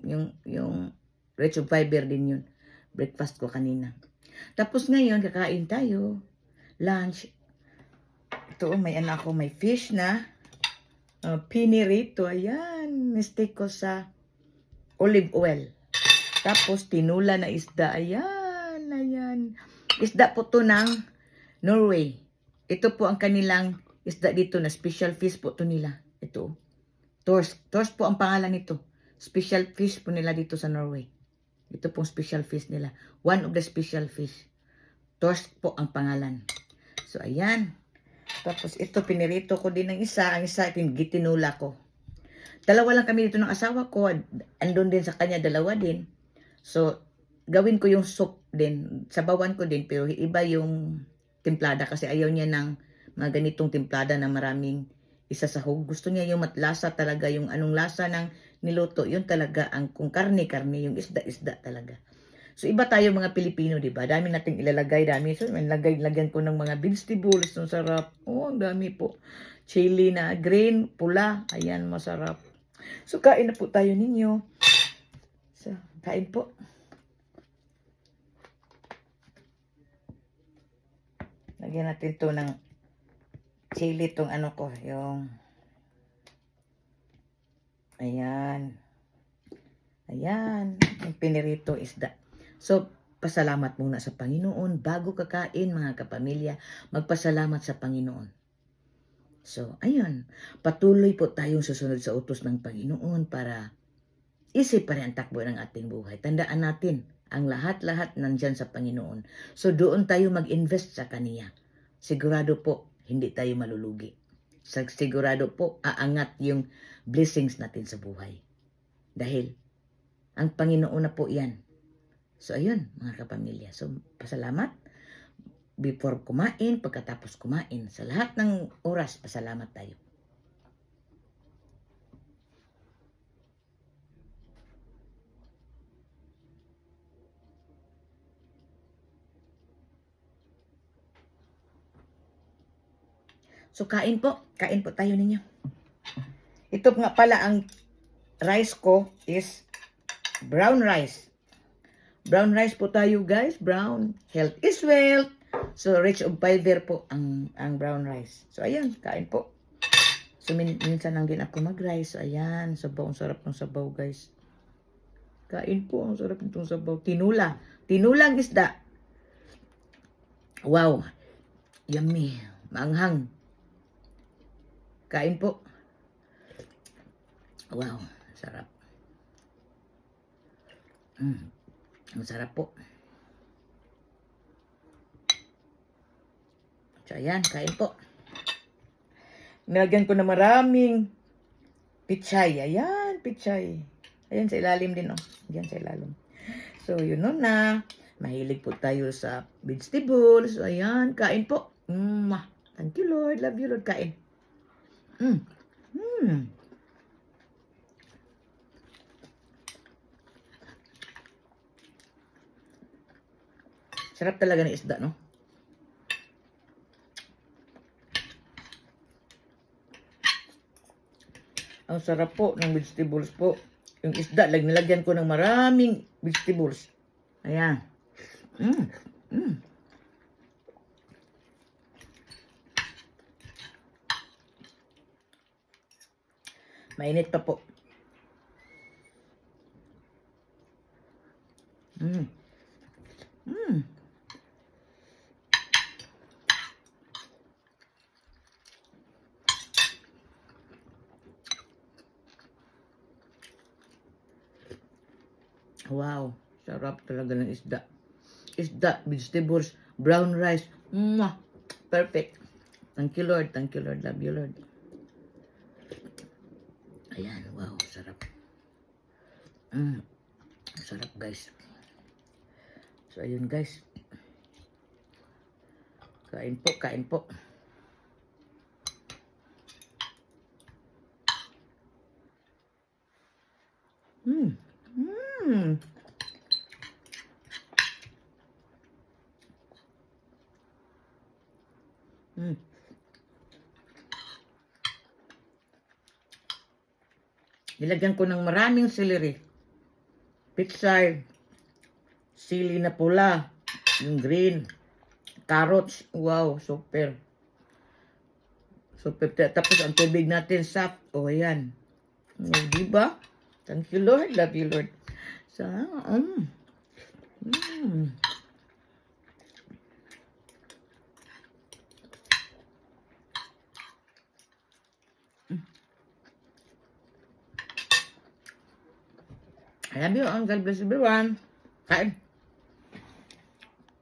Yung rich of fiber din yun. Breakfast ko kanina. Tapos ngayon, kakain tayo. Lunch. Ito, may ano ako, may fish na. Pinirito. Ayan. Mistake ko sa olive oil. Tapos, tinula na isda. Ayan. Ayan. Isda po to ng Norway. Ito po ang kanilang isda dito na special fish po to nila. Ito. Torsk po ang pangalan nito. Special fish po nila dito sa Norway. Ito pong special fish nila. One of the special fish. Torsk po ang pangalan. So, ayan. Tapos, ito, pinirito ko din ng isa. Ang isa, gitinula ko. Dalawa lang kami dito ng asawa ko. Andun din sa kanya, dalawa din. So, gawin ko yung soup din. Sabawan ko din. Pero iba yung timplada. Kasi ayaw niya ng mga ganitong timplada na maraming isasahog. Gusto niya yung matlasa talaga. Yung anong lasa ng niluto. Yun talaga. Kung karne-karne. Yung isda-isda talaga. So, iba tayo mga Pilipino, di ba? Dami nating ilalagay, dami. So, lagyan ko ng mga vegetables. Ang sarap. Oh, ang dami po. Chili na green, pula. Ayan, masarap. So, kain na po tayo ninyo. So, kain po. Lagyan natin to ng chili tong ano ko. Yung ayan. Ayan. Yung pinirito isda. So, pasalamat muna sa Panginoon. Bago kakain, mga kapamilya, magpasalamat sa Panginoon. So, ayun. Patuloy po tayong susunod sa utos ng Panginoon para isip pa rin ang takbo ng ating buhay. Tandaan natin, ang lahat-lahat nandyan sa Panginoon. So, doon tayo mag-invest sa Kaniya. Sigurado po, hindi tayo malulugi. Sigurado po, aangat yung blessings natin sa buhay. Dahil, ang Panginoon na po yan. So, ayun, mga kapamilya. So, pasalamat. Before kumain, pagkatapos kumain. Sa lahat ng oras, pasalamat tayo. So, kain po. Kain po tayo ninyo. Ito nga pala, ang rice ko is brown rice. Brown rice po tayo, guys. Brown. Health is wealth. So, rich of fiber po ang brown rice. So, ayan. Kain po. So, minsan lang din ako mag-rice. So, ayan. Sabaw. Ang sarap ng sabaw, guys. Kain po. Ang sarap nitong sabaw. Tinula. Tinulang isda. Wow. Yummy. Maanghang. Kain po. Wow. Sarap. Ang sarap po. So, ayan. Kain po. Nilagyan ko na maraming pichay. Ayan, pichay. Ayan, sa ilalim din, oh. Ayan, sa ilalim. So, yun na. Mahilig po tayo sa vegetables. So, ayan. Kain po. Thank you, Lord. Love you, Lord. Kain. Sarap talaga ng isda, no? Ang sarap po ng vegetables po. Yung isda, nilagyan ko ng maraming vegetables. Ayan. Mainit pa po. Wow, sarap talaga ng isda. Isda, vegetables, brown rice. Perfect. Thank you, Lord. Thank you, Lord. Love you, Lord. Ayan, wow, sarap. Sarap, guys. So, ayun, guys. Kain po, kain po. Nilagyan ko ng maraming celery. pitsay, sili na pula, yung green, carrots, wow, super. Super. Tapos ang tubig natin, soft. O, ayan. O, diba? Thank you, Lord. Love you, Lord. So, I love you all. God bless everyone. Kain.